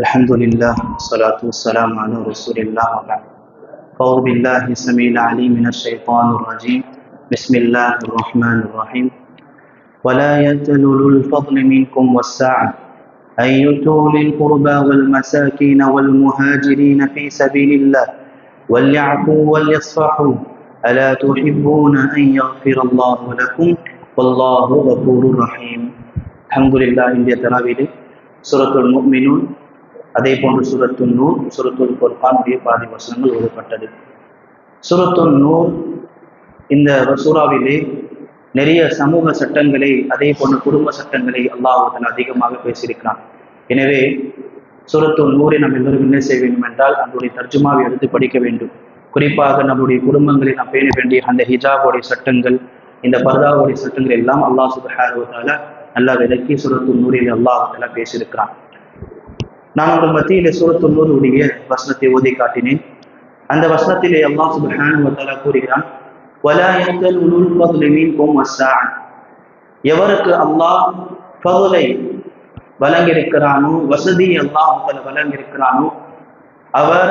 الحمد لله والصلاة والسلام على رسول الله وبعد. أعوذ بالله السميع العليم من الشيطان الرجيم. بسم الله الرحمن الرحيم. ولا يأتل أولو الفضل منكم والسعة أن يؤتوا أولي القربى والمساكين والمهاجرين في سبيل الله وليعفوا وليصفحوا ألا تحبون أن يغفر الله لكم والله غفور رحيم. الحمد لله. இந்திய தராவிலே சூரத்துல் முஃமினூன், அதே போன்று சூரத்துல் நூர், சூரத்துல் ஃபுர்கானுடைய பாதி வசனங்கள் ஓதப்பட்டது. சூரத்துல் நூர் இந்த சூறாவிலே நிறைய சமூக சட்டங்களை, அதே போன்ற குடும்ப சட்டங்களை அல்லாஹ் அதிகமாக பேசியிருக்கிறான். எனவே சூரத்துல் நூரை நாம் எல்லோரும் என்ன செய்ய வேண்டும் என்றால் அதனுடைய தர்ஜுமாவை எடுத்து படிக்க வேண்டும். குறிப்பாக நம்முடைய குடும்பங்களை நாம் பேண வேண்டிய அந்த ஹிஜாபுடைய சட்டங்கள், இந்த பர்தாவுடைய சட்டங்கள் எல்லாம் அல்லாஹ் சுப்ஹானஹு வ தஆலா நல்லா விளக்கி சூரத்துல் நூரில் அல்லாஹ் தஆலா பேசியிருக்கிறான். நான் உங்கள் மத்தியிலே சூரத்துல் நூருடைய வசனத்தை ஓதி காட்டினேன். அந்த வசனத்திலே அல்லாஹ் சுப்ஹானஹு வ தஆலா கூறுகிறான், வலா யத்தல் உலுல் ஃபத்லி மின்கும் வஸ்ஸாஅ. எவருக்கு அல்லாஹ் ஃபதுலை வழங்கியிருக்கிறானோ, வசதி அல்லாஹ் வழங்கியிருக்கிறானோ, அவர்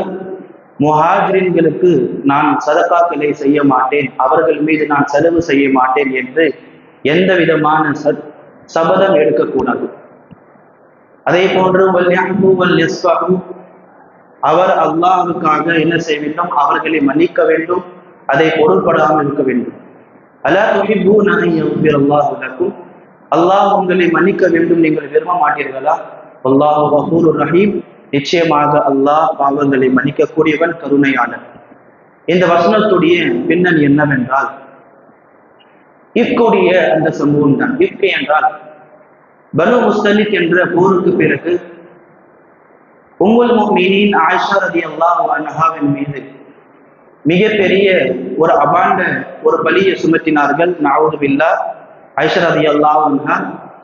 முஹாஜிரின்களுக்கு நான் சதகாக்களை செய்ய மாட்டேன், அவர்கள் மீது நான் செலவு செய்ய மாட்டேன் என்று எந்த விதமான சபதம் எடுக்கக்கூடாது. அதே போன்று அவர் அல்லாஹ்வுக்காக என்ன செய்ய வேண்டும்? அவர்களை மன்னிக்க வேண்டும், அதை பொருட்படாமல் இருக்க வேண்டும். அலா துஹிப்பூன அன் யக்ஃபிரல்லாஹு லக்கும், அல்லாஹ் உங்களை மன்னிக்க வேண்டும் நீங்கள் விரும்ப மாட்டீர்களா? வல்லாஹு கஃபூருர் ரஹீம், நிச்சயமாக அல்லாஹ் பாவங்களை மன்னிக்கக்கூடியவன், கருணையாளன். இந்த வசனத்துடைய பின்னணி என்னவென்றால் இஃப்குடைய அந்த சம்பவம் தான். இஃப்கு என்றால் பனு முஸ்தலிக் என்ற போருக்கு பிறகு உம்முல் முஃமினீன் ஆயிஷா ரலியல்லாஹு அன்ஹாவின் மீது மிகப்பெரிய ஒரு அபாண்ட ஒரு பலியை சுமத்தினார்கள். நஅூது பில்லாஹ். ஆயிஷா ரலியல்லாஹு அன்ஹா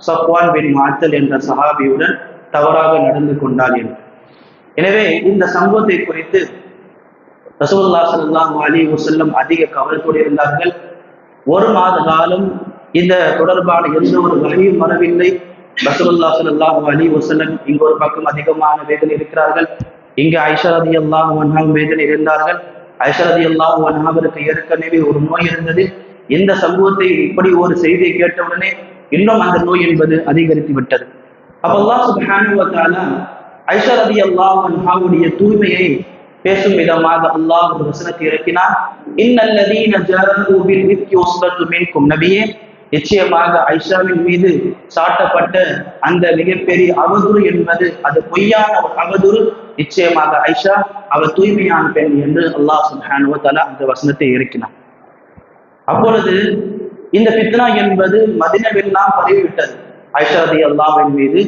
சஃப்வான் பின் முஅத்தல் என்ற சஹாபியுடன் தவறாக நடந்து கொண்டாள் என்று. எனவே இந்த சம்பவத்தை குறித்து ரசூலுல்லாஹ் ஸல்லல்லாஹு அலைஹி வஸல்லம் அதிக கவலையோடு இருந்தார்கள். ஒரு மாத காலம் இந்த தொடர்பான எந்த ஒரு வகையும் வரவில்லை. ரசூலுல்லாஹ் ஸல்லல்லாஹு அலைஹி வஸல்லம் இங்கு ஒரு பக்கம் அதிகமான வேதனை இருக்கிறார்கள், இங்கு ஆயிஷா ரலியல்லாஹு அன்ஹா வேதனை இருந்தார்கள். ஆயிஷா ரலியல்லாஹு அன்ஹாவிற்கு ஏற்கனவே ஒரு நோய் இருந்தது. இந்த சம்பவத்தை இப்படி ஒரு செய்தியை கேட்டவுடனே இன்னும் அந்த நோய் என்பது அதிகரித்து விட்டது. அப்ப அல்லாஹ் சுப்ஹானஹு வ தஆலா ஆயிஷா ரலியல்லாஹு அன்ஹாவுடைய தூய்மையை பேசும் விதமாக அல்லாஹ் ஒரு வசனத்தை இறக்கினார். இன்னல்லதீன ஜாஉ பில் இஃப்கி உஸ்பத்து மின்கும், நபியே நிச்சயமாக ஆயிஷாவின் மீது சாட்டப்பட்ட அந்த மிகப்பெரிய அவதூறு என்பது அது பொய்யான ஒரு அவதூறு. நிச்சயமாக ஆயிஷா அவர் தூய்மையான பெண் என்று அல்லாஹ் சுப்ஹானஹு வ தஆலா அந்த வசனத்தை இறக்கினார். அப்பொழுது இந்த ஃபித்னா என்பது மதீனாவெல்லாம் பரவிவிட்டது. ஆயிஷா ரலியல்லாஹு மீது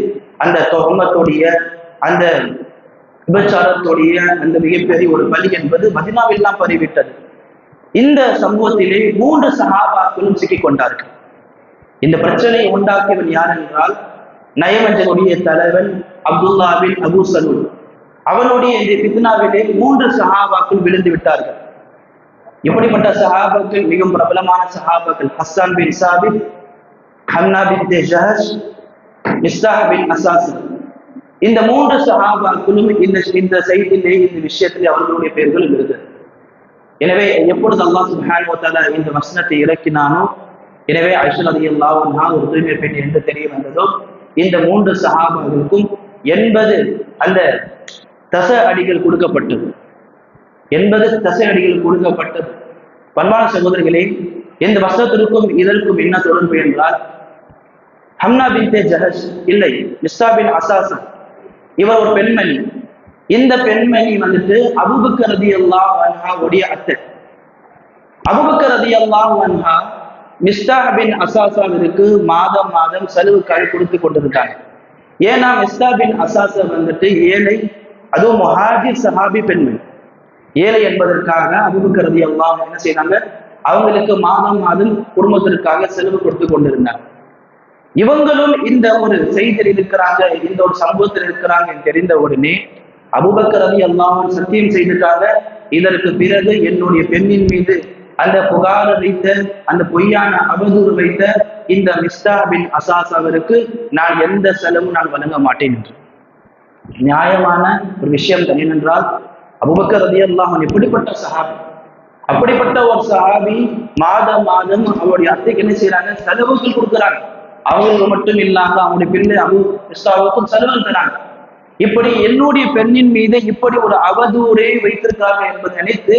அந்த தொஹமத்துடைய அந்த விபச்சாரத்துடைய அந்த மிகப்பெரிய ஒரு பலி என்பது மதீனாவெல்லாம் பரவிவிட்டது. இந்த சம்பவத்திலே 3 சஹாபாக்களும் சிக்கிக் கொண்டார்கள். இந்த பிரச்சனையை உண்டாக்கியவன் யார் என்றால் நயவஞ்சனுடைய தலைவன் அப்துல்லா பின் அபூ சலூல். அவனுடைய இந்த ஃபித்னாவிலே 3 சஹாபாக்கள் விழுந்து விட்டார்கள். இப்படிப்பட்ட சஹாபாக்கள் மிகவும் பிரபலமான சஹாபாக்கள் ஹஸ்ஸான் பின் சாபித், ஹம்னா பின் ஜஹஷ், மிஸ்தாஹ் பின் அசாஸ். இந்த 3 சஹாபாக்களும் இந்த செய்தியிலே இந்த விஷயத்திலே அவர்களுடைய பெயர்கள் இருந்தது. எனவே எப்பொழுது அல்லாஹ் சுப்ஹானஹு வ தஆலா இந்த வசனத்தை இறக்கினானோ, எனவே ஆயிஷா ரலியல்லாஹு அன்ஹா ஒரு தூய்மை பெண் என்று தெரிய வந்ததோ, இந்த 3 சஹாபாக்களுக்கும் 80 அந்த தச அடிகள் கொடுக்கப்பட்டது. 80 தசை அடிகள் கொடுக்கப்பட்டது. பண்பான சகோதரர்களே, இந்த வசனத்திற்கும் இதற்கும் என்ன தொடர்பு என்றால், ஹம்னா பின்த் ஜஹஷ் இல்லை, மிஸ்தா பின் அசாஸ், இவர் ஒரு பெண்மணி. இந்த பெண்மணி வந்துட்டு அபூபக்கர் ரலியல்லாஹு அன்ஹாவுடைய அத்தை. அபூபக்கர் ரலியல்லாஹு அன்ஹா மிஸ்தாஹ் பின் அசாஸாவிற்கு மாதம் மாதம் செலவுக்காக கொடுத்து கொண்டிருந்தாங்க. ஏன்னா மிஸ்தா பின் அசாஸ வந்துட்டு ஏழை, அதுவும் முஹாஜிர் சஹாபி பெண்மணி. ஏழை என்பதற்காக அபூபக்கர் ரலியல்லாஹு அன்ஹு என்ன செய்தாங்க? அவங்களுக்கு மாதம் மாதம் குடும்பத்திற்காக செலவு கொடுத்து கொண்டிருந்தாங்க. இவங்களும் இந்த ஒரு செய்தியில் இருக்கிறாங்க, இந்த ஒரு சம்பவத்தில் இருக்கிறாங்க தெரிந்த உடனே அபூபக்கர் ரலியல்லாஹு அன்ஹு சத்தியம் செய்துட்டாங்க, இதற்கு பிறகு என்னுடைய பெண்ணின் மீது அந்த புகார வைத்த அந்த பொய்யான அவதூறு வைத்த இந்த மிஸ்தாஹ் பின் அசாஸ் அவருக்கு நான் எந்த செலவும் நான் வழங்க மாட்டேன் என்று. நியாயமான ஒரு விஷயம் தான். ஏனென்றால் அபூபக்கர் ரலியல்லாஹு அன்ஹு எப்படிப்பட்ட சஹாபி, அப்படிப்பட்ட ஒரு சஹாபி மாதம் மாதம் அவருடைய அத்தைக்கு என்ன செய்யறாங்க, செலவுகள் கொடுக்குறாங்க. அவங்களுக்கு மட்டும் இல்லாம அவங்களுடைய பிள்ளை அபு இஸ்ஹாவுக்கும் செலவு தராங்க. இப்படி என்னுடைய பெண்ணின் மீது இப்படி ஒரு அவதூறை வைத்திருக்காங்க என்பதை நினைத்து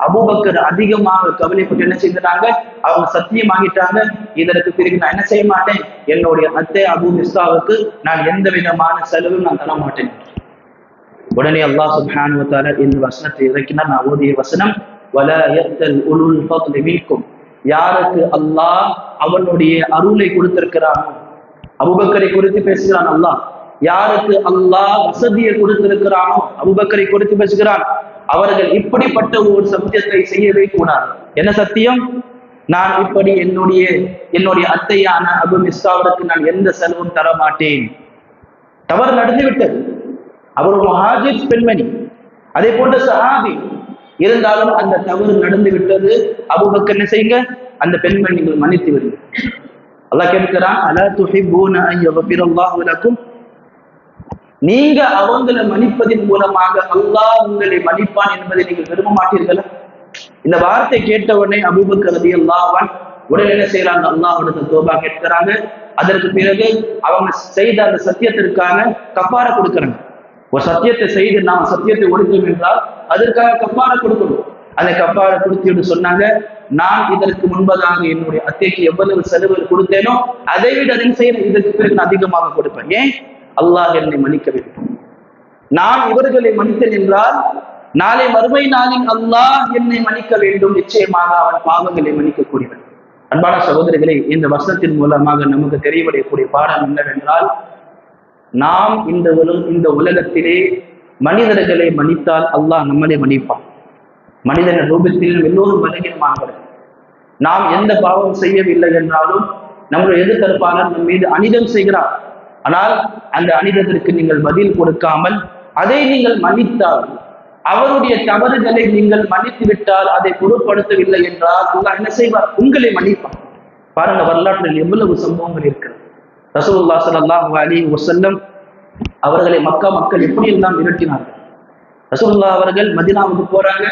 அபூபக்கர் அதிகமாக கவலைப்பட்டு என்ன செய்தாங்க, அவங்க சத்தியமாகிட்டாங்க, இதற்கு பிறகு நான் என்ன செய்ய மாட்டேன், என்னுடைய அத்தை அபு இஸ்ஹாவுக்கு நான் எந்த விதமான செலவும் நான் தர மாட்டேன். உடனே அல்லாஹ் சுப்ஹானஹு வ தஆலா இந்த வசனத்தை இறக்கினார். நான் ஓதிய வசனம், வலா யத்தல் உலுல் ஃபத்லி மின்கும், யாருக்கு அல்லாஹ் அவனுடைய அருளை கொடுத்திருக்கிறானோ, அபூபக்கரை குறித்து பேசுகிறான் அல்லாஹ். யாருக்கு அல்லாஹ் வசதியை கொடுத்திருக்கிறானோ அபூபக்கரை குறித்து பேசுகிறான், அவர்கள் இப்படிப்பட்ட ஒரு சத்தியத்தை செய்யவே கூடாது. என்ன சத்தியம்? நான் இப்படி என்னுடைய அத்தையான அபு மிஸ்ஸாவிற்கு நான் எந்த செலவும் தர மாட்டேன். தவறு நடந்து விட்டது. அவர் ஒரு முஹாஜிர் பெண்மணி, அதே போன்ற சஹாபி. இருந்தாலும் அந்த தவறு நடந்து விட்டது. அபூபக்கர் என்ன செய்யுங்க, அந்த பெண்மணி நீங்கள் மன்னித்து விடுங்க. அல்லாஹ் கேட்கிறான், அலா துஹிப்பூன அன் யக்ஃபிரல்லாஹு லக்கும், நீங்க அவங்களை மன்னிப்பதின் மூலமாக அல்லாஹ் உங்களை மன்னிப்பான் என்பதை நீங்கள் விரும்ப மாட்டீர்களா? இந்த வார்த்தை கேட்டவுடனே அபூபக்கர் ரலியல்லாஹு அன்ஹு உடனே என்ன செய்யறாங்க, அல்லாஹ்விடத்தில் தௌபா கேட்கிறாங்க. அதற்கு பிறகு அவங்க செய்த அந்த சத்தியத்திற்கான கஃபாரா கொடுக்குறாங்க. ஒரு சத்தியத்தை செய்து நாம் சத்தியத்தை ஒடுக்கணும் என்றால் அதற்காக கஃபாரா கொடுக்கணும். அந்த கஃபாரா கொடுத்து சொன்னாங்க, நான் இதற்கு முன்பதாக என்னுடைய அத்தைக்கு எவ்வளவு செலவு கொடுத்தேனோ அதை விட அதை செய்யணும், இதற்கு பிறகு நான் அதிகமாக கொடுப்பேன். ஏன்? அல்லாஹ் என்னை மன்னிக்க வேண்டும். நான் இவர்களை மன்னித்தேன் என்றால் நாளை மறுமை நாளில் அல்லாஹ் என்னை மன்னிக்க வேண்டும். நிச்சயமாக அவன் பாவங்களை மன்னிக்கக்கூடியவன். அன்பான சகோதரிகளை, இந்த வசனத்தின் மூலமாக நமக்கு தெரியவடையக்கூடிய பாடம் என்னவென்றால், நாம் இந்த உலகத்திலே மனிதர்களை மன்னித்தால் அல்லாஹ் நம்மளை மன்னிப்பான். மனிதன ரூபத்தில் எல்லோரும் பலகீனமானவர்கள். நாம் எந்த பாவம் செய்யவில்லை என்றாலும் நம்முடைய எதிர்த்தரப்பாளர் நம் மீது அனிதம் செய்கிறார். ஆனால் அந்த அனிதத்திற்கு நீங்கள் பதில் கொடுக்காமல் அதை நீங்கள் மன்னித்தால், அவருடைய தவறுகளை நீங்கள் மன்னித்து விட்டால், அதை பொருட்படுத்தவில்லை என்றால் அல்லாஹ் என்ன செய்வார், உங்களை மன்னிப்பார். பாருங்க, வரலாற்றில் எவ்வளவு சம்பவங்கள் இருக்கிறது. ரசூலுல்லாஹி ஸல்லல்லாஹு அலைஹி வஸல்லம் அவர்களை மக்கா மக்கள் எப்படி எல்லாம் விரட்டினார்கள். ரசூலுல்லாஹ் அவர்கள் மதீனாவுக்கு போறாங்க.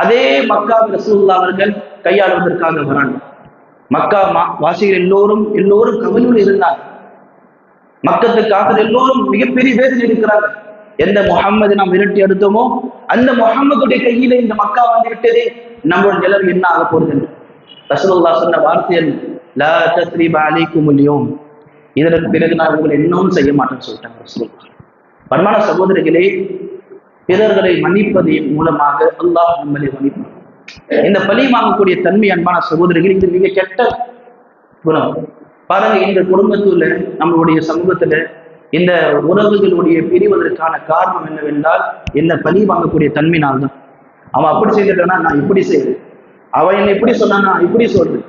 அதே மக்காவை ரசூலுல்லாஹ் அவர்கள் கையாளுவதற்காக வராங்க. மக்கா வாசிகள் எல்லோரும் கவலையோடு இருந்தாங்க. மக்களுக்காக எல்லோரும் மிகப்பெரிய வேதனை இருக்கிறாங்க. எந்த முஹம்மது நாம் விரட்டி எடுத்தோமோ அந்த முஹம்மதுடைய கையில இந்த மக்கா வந்து விட்டதே, நம்மளோட நிலைமை என்ன ஆக போகுது என்று ரசூலுல்லாஹ் சொன்ன வார்த்தையில், லா தஸ்ரிப அலைக்குமுல் யௌம், இதற்கு பிறகு நான் உங்களை இன்னும் செய்ய மாட்டேன்னு சொல்லிட்டாங்க ரசூலுல்லாஹ். பன்மான சகோதரிகளே, பிறர்களை மன்னிப்பதன் மூலமாக அல்லாஹ் நம்மளை மன்னிப்பான். இந்த பழி வாங்கக்கூடிய தன்மை அன்பான சகோதரிகள் இது மிக கெட்ட குணம். பாருங்க, இந்த குடும்பத்துல நம்மளுடைய சமூகத்துல இந்த உறவுகளுடைய பிரிவதற்கான காரணம் என்னவென்றால் என்ன பழி வாங்கக்கூடிய தன்மையினால் தான். அவன் அப்படி செய்துட்டானா நான் இப்படி செய்யறேன், அவன் என்ன இப்படி சொன்னா நான் இப்படி சொல்றேன்,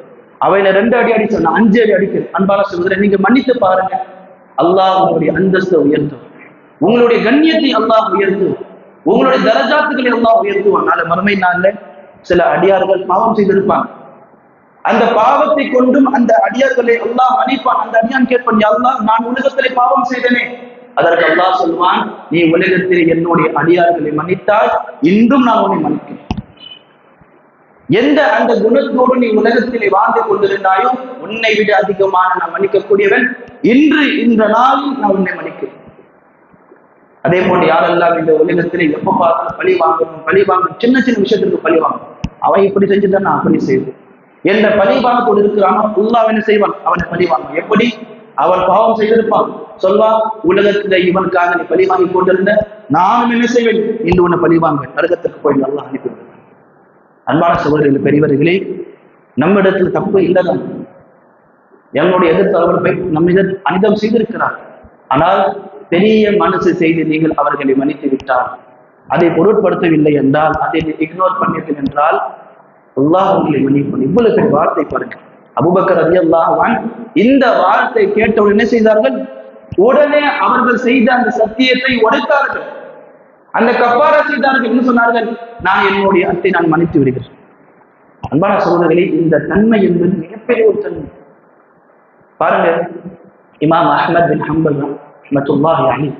அவன் என்ன 2 அடி அடி சொன்னா 5 அடி அடிக்கிறேன். அன்பான சகோதரர், நீங்க மன்னித்து பாருங்க, அல்லாஹ் உங்களுடைய அந்தஸ்தை உயர்த்தும், உங்களுடைய கண்ணியத்தை அல்லாஹ் உயர்த்தும், உங்களுடைய தரஜாத்துக்களை அல்லாஹ் உயர்த்துவான். நாளை மறுமை நாள்ல சில அடியார்கள் பாவம் செய்திருப்பாங்க. அந்த பாவத்தை கொண்டும் அந்த அடியார்களை அல்லாஹ் மன்னிப்பான். அந்த அடியான் கேட்பான், அல்லாஹ் நான் உலகத்திலே பாவம் செய்தனே. அதற்கு அல்லாஹ் சொல்வான், நீ உலகத்திலே என்னுடைய அடியார்களை மன்னித்தால் இன்றும் நான் உன்னை மன்னிக்கிறேன். எந்த அந்த குணத்தோடு நீ உலகத்திலே வாழ்ந்து கொண்டிருந்தாயோ உன்னை விட அதிகமான நான் மன்னிக்கக்கூடியவன். இந்த நாளில் நான் உன்னை மன்னிக்கிறேன். அதே போன்று யாரெல்லாம் இந்த உலகத்திலே எப்ப பார்த்தாலும் பழி வாங்கணும், சின்ன சின்ன விஷயத்திற்கு பழி வாங்கணும். அவன் இப்படி செஞ்சுட்டான் நான் அப்படி செய்வேன் என்ற பழிவாங்கோடு இருக்கிறானோ அல்லாஹ் என்ன செய்வான், அவனை பழிவாங்க. எப்படி? அவன் பாவம் செய்திருப்பான், சொல்வான், உலகத்துல இவனுக்காக நீ பழி வாங்கி கொண்டிருந்த, நானும் என்ன செய்வேன், இன்று உன்னை பழிவாங்க, நரகத்திற்கு போய் அல்லாஹ் அனுப்பிவிடுவான். அன்பான சகோதரர்கள், பெரியவர்களே, நம்ம இடத்துல தப்பு இல்லைதான். என்னுடைய எதிர்த்து அவர்கள் நம்ம அனிதம் செய்திருக்கிறார். ஆனால் பெரிய மனசு செய்து நீங்கள் அவர்களை மன்னித்து விட்டால், அதை பொருட்படுத்தவில்லை என்றால், அதை இக்னோர் பண்ணீர்கள் என்றால் அல்லாஹ் உங்களை மன்னிப்பான். இவ்வளவு பெரிய வார்த்தை பாருங்க. அபூபக்கர் ரலியல்லாஹு அன்ஹு இந்த வார்த்தை கேட்டவுடன் என்ன செய்தார்கள்? உடனே அவர்கள் செய்த அந்த சத்தியத்தை உடைத்தார்கள், அந்த கஃபாரா செய்தார்கள். என்ன சொன்னார்கள்? நான் என்னுடைய அத்தை நான் மன்னித்து விடுகிறேன். அன்பான சகோதரர்களே, இந்த தன்மை என்பது மிகப்பெரிய ஒரு தன்மை. பாருங்க, இமாம் அஹ்மத் பின் ஹம்பல் ரஹ்மத்துல்லாஹி அலைஹி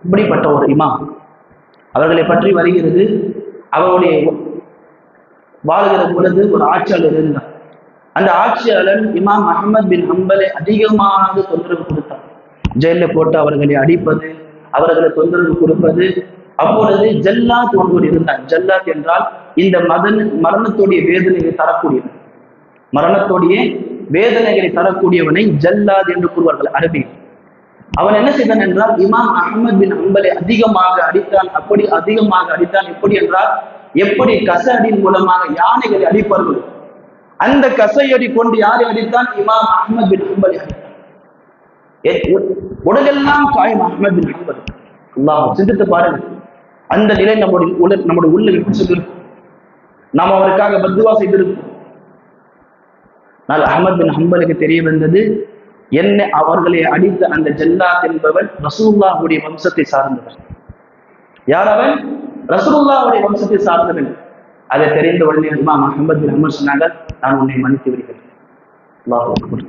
இப்படிப்பட்ட ஒரு இமாம் அவர்களை பற்றி வருகிறது. அவருடைய வாழ்கிற பொழுது ஒரு ஆட்சியாளர் இருந்தார். அந்த ஆட்சியாளர் இமாம் அஹ்மத் பின் ஹம்பலை அதிகமாக தொந்தரவு கொடுத்தார். ஜெயிலில் போட்டு அவர்களை அடிப்பது, அவர்களை தொந்தரவு கொடுப்பது. அப்பொழுது ஜல்லாத் ஒருவர் இருந்தார். ஜல்லாத் என்றால் இந்த மரணத்துடைய வேதனைகளை தரக்கூடியவன், மரணத்துடைய வேதனைகளை தரக்கூடியவனை ஜல்லாத் என்று கூறுவார்கள் அரபியில். அவன் என்ன செய்தான் என்றால் இமாம் அஹ்மத் பின் ஹம்பலை அதிகமாக அடித்தான். அப்படி அதிகமாக அடித்தான். எப்படி என்றால் எப்படி கசையடியின் மூலமாக யானைகளை அடிப்பார்கள், அந்த கசையடி கொண்டு யாரை அடித்தான்? இமாம் அஹ்மத் பின் ஹம்பலை அடித்தான். உடலெல்லாம் காயம் அஹ்மத் பின் ஹம்பல். அல்லாஹ் சிந்தித்து பாருங்கள், அந்த நிலை நம்முடைய உள்ள எப்படி சொல்லியிருக்கும்? நாம் அவருக்காக பத்துவா செய்திருப்போம். ஆனால் அஹ்மத் பின் ஹம்பலுக்கு தெரிய வந்தது, என்ன அவர்களை அடித்த அந்த ஜல்லாத் என்பவன் ரசூலுல்லாஹுடைய வம்சத்தை சார்ந்தவர். யார் அவன்? ரசூலுல்லாஹுடைய வம்சத்தை சார்ந்தவன். அதை தெரிந்த உடனே இமாம் அஹ்மத் பின் ஹம்பல் சொன்னாங்க, நான் உன்னை மன்னித்து விடுகிறேன். அல்லாஹ் அக்பர்.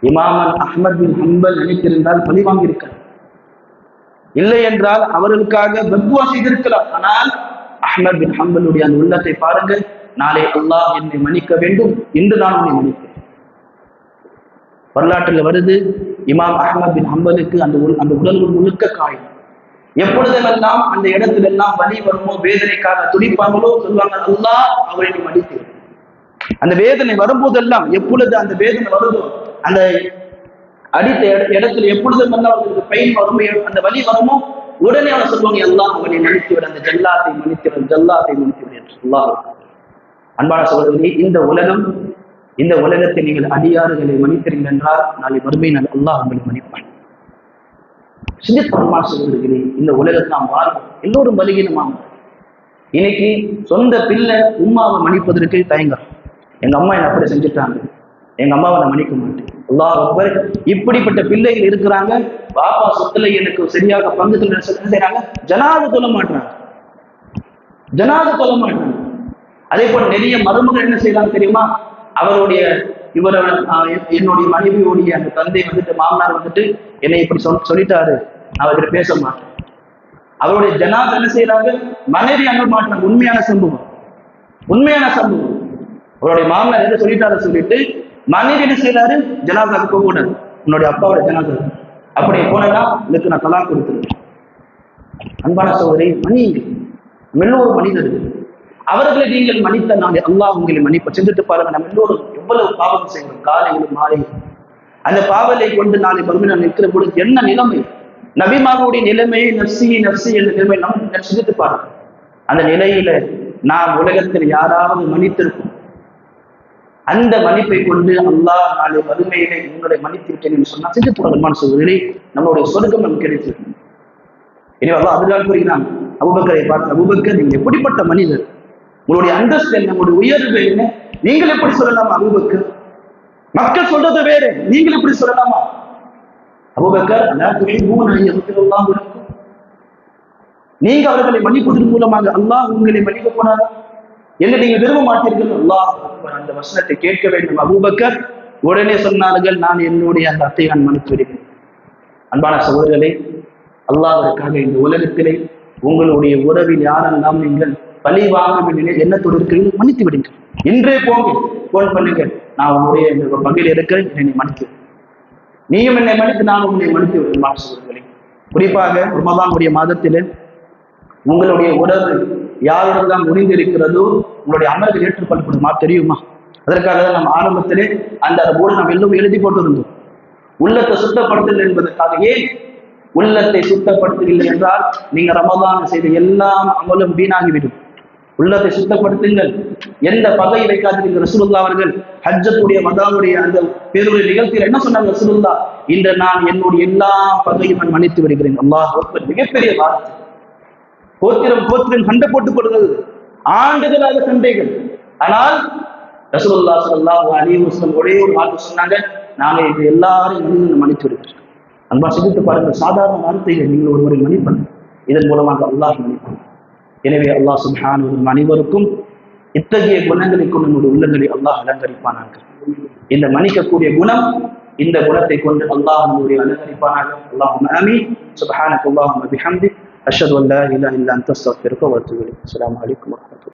இமாம் அஹ்மத் பின் ஹம்பல் நினைத்திருந்தால் பழி வாங்கியிருக்கலாம், இல்லை என்றால் அவர்களுக்காக பத்வா செய்திருக்கலாம். ஆனால் அஹ்மத் பின் ஹம்பலுடைய அந்த உள்ளத்தை பாருங்கள். நாளை அல்லாஹ் என்னை மன்னிக்க வேண்டும், இன்று நான் உன்னை மன்னிப்பேன். வரலாற்றில் வருது, இமாம் அஹ்மத் பின் ஹம்பலுக்கு அந்த உடல் முழுக்க காயம். எப்பொழுதெல்லாம் அந்த இடத்திலெல்லாம் வலி வருமோ, வேதனைக்காக துடிப்பாங்களோ, சொல்லுவாங்க அல்லாஹ் அவரை மன்னித்து. அந்த வேதனை வரும்போதெல்லாம், எப்பொழுது அந்த வேதனை வருதோ, அந்த அடித்த இடத்துல எப்பொழுதெல்லாம் அவர்களுக்கு பெயின் வருமோ, அந்த வலி வருமோ, உடனே அவனை சொல்லுவாங்க அல்லாஹ் அவனை மன்னித்து விட, அந்த ஜல்லாத்தை மன்னித்து விட, ஜல்லாத்தை மன்னித்து விட என்று. அல்லாஹ் அன்பான சகோதரர்களே, இந்த உலகத்தை நீங்கள் அடியாறுகளை மன்னித்தீர்கள் என்றால் நாளை மறுமையினால் அல்லாஹ் உங்களை மன்னிப்பான். சிந்திப்பான் சகோதரர்களே, இந்த உலகத்தை நாம் வாழ்வோம், எல்லோரும் பலகீனமாக. இன்னைக்கு சொந்த பிள்ளை உம்மாவை மன்னிப்பதற்கு தயங்குறோம். எங்க அம்மா என்ன அப்படி செஞ்சுட்டாங்க, எங்க அம்மாவை நான் மன்னிக்க மாட்டேன். அல்லாஹ் அக்பர். இப்படிப்பட்ட பிள்ளைகள் இருக்கிறாங்க. பாப்பா சொத்துல எனக்கு சரியாக பங்கு செய்யறாங்க, ஜனாது சொல்ல மாட்டாங்க, ஜனாது சொல்ல மாட்டாங்க. அதே போல நிறைய மருமகள் என்ன செய்யறாங்க தெரியுமா? அவருடைய என்னுடைய மனைவியோடைய அந்த தந்தை வந்துட்டு, மாமனார் வந்துட்டு என்னை இப்படி சொல்லிட்டாரு, நான் அவர்கிட்ட பேச மாட்டேன். அவருடைய ஜனாத் என்ன செய்யறாங்க? மனைவி அங்க மாட்டாங்க. உண்மையான சம்பவம், உண்மையான சம்பவம். அவருடைய மாமனார் எதை சொல்லிட்டாரு சொல்லிட்டு மனைவி என்ன செய்யறாரு? ஜனாதாக்கு போக கூடாது, உன்னுடைய அப்பாவோட ஜனாதா, அப்படி போனா இதுக்கு நான் தலாக் கொடுத்துருக்கேன். அன்பான சகோதரி, மன்னியுங்கள். எல்லோரும் மனிதர்கள். அவர்களை நீங்கள் மன்னித்த நாளை அல்லாஹ் உங்களை மன்னிப்ப. சிந்தித்து பாருங்க, நம்ம எல்லோரும் எவ்வளவு பாவம் செய்யணும், காலையிலும் மாலையிலும். அந்த பாவலை கொண்டு நாளை மறுமையில் நிற்கிற பொழுது என்ன நிலைமை? நபிமாவுடைய நிலைமையை நப்சி நப்சி என்ற நிலைமை நம்ம சிந்தித்து பாருங்க. அந்த நிலையில நாம் உலகத்தில் யாராவது மன்னித்திருப்போம். அந்த மன்னிப்பை கொண்டு அல்லாஹ் நாளை மறுமையிலே உங்களை மன்னித்து விட்டேன் சொன்னா சிந்தித்து பாருமான சகோதரி, நம்மளுடைய சொர்க்கம் நமக்கு கிடைச்சிருக்கு. எனவே அல்லாஹ் அதுதான் கூறுகிறான் அபூபக்கரை பார்த்து, அபூபக்கர் நீங்க எப்படிப்பட்ட மனிதர், உங்களுடைய அந்தஸ்து என்ன, உங்களுடைய உயர்வு என்ன, நீங்கள் எப்படி சொல்லலாமா? அபூபக்கர், மக்கள் சொல்றது வேறு, நீங்கள் எப்படி சொல்லலாமா? அபூபக்கர், நீங்க அவர்களை மன்னிப்பதன் மூலமாக அல்லாஹ் உங்களை மன்னிக்க போனாரா என்று நீங்க விரும்ப மாட்டீர்கள். அல்லாஹ் அந்த வசனத்தை கேட்க வேண்டும். அபூபக்கர் உடனே சொன்னார்கள், நான் என்னுடைய அந்த அத்தை நான் மன்னித்து விடுகிறேன். அன்பான சகோதரர்களே, அல்லாஹ்விற்காக இந்த உலகத்திலே உங்களுடைய உறவில் யாரெல்லாம் நீங்கள் பழி வாங்க எண்ணத்தோடு இருக்கிறீர்கள், மன்னித்து விடுங்க. இன்றே போங்க, போன் பண்ணுங்க, நான் உன்னுடைய இந்த பகையில் இருக்கிறேன், என்னை மன்னித்து, நீயும் என்னை மன்னித்து நான் உன்னை மன்னித்து விடுவேன். சகோதரர்களே, குறிப்பாக ரமதானுடைய மாதத்திலே உங்களுடைய உறவு யாருடன் தான் முடிந்திருக்கிறதோ உங்களுடைய அமல்கள் ஏற்றுக்கொள்ளப்படுமா தெரியுமா? அதற்காக தான் நம்ம ஆரம்பத்திலே அந்த போர்டு நாம் எல்லோரும் எழுதி போட்டிருந்தோம். உள்ளத்தை சுத்தப்படுத்தல் என்பதற்காக. ஏன் உள்ளத்தை சுத்தப்படுத்தவில்லை என்றால் நீங்க ரமதான் செய்த எல்லாம் அமலும் வீணாகிவிடும். உள்ளத்தை சுத்தப்படுத்துங்கள், எந்த பகை வைக்காதீர்கள். ரசூலுல்லாஹ் அவர்கள் ஹஜ்ஜத்துடைய மதாவுடைய அந்த பேருடைய நிகழ்ச்சியில் என்ன சொன்னாங்க? ரசூலுல்லாஹ், இன்று நான் என்னுடைய எல்லா பகையும் நான் மன்னித்து விடுகிறேன். அல்லாஹ் அக்பர். மிகப்பெரிய வார்த்தை. கோத்திரம் சண்டை போட்டுக் கொடுக்கிறது, ஆண்டுகளாக சண்டைகள். ஆனால் ரசூலுல்லாஹ் ஸல்லல்லாஹு அலைஹி வஸல்லம் ஒரே ஒரு வார்த்தை சொன்னாங்க, நாங்க இது எல்லாரையும் மன்னித்து விடுகிறோம். அன்பா சிந்தித்து பாருங்கள், சாதாரண வார்த்தைகள் நீங்கள் ஒருவரை மன்னிப்பது, இதன் மூலமாக அல்லாஹ் மன்னிப்பான். எனவே அல்லாஹ் சுப்ஹானஹு அனைவருக்கும் இத்தகைய குணங்களை கொண்டு நம்முடைய உள்ளங்களை அல்லாஹ் அலங்கரிப்பானாங்க. இந்த மன்னிக்கக்கூடிய குணம் இந்த குணத்தை கொண்டு அல்லாஹ் நம்முடைய அலங்கரிப்பானாக. அல்லாஹும்ம ஆமீன். சுப்ஹானக அல்லாஹும்ம பிஹம்திக் அஷ்ஹது அன் லா இலாஹா இல்லா அன்த அஸ்தக்ஃபிருக வ அத்தூபு இலைக். அஸ்ஸலாமு அலைக்கும் வரஹ்மத்துல்லாஹி.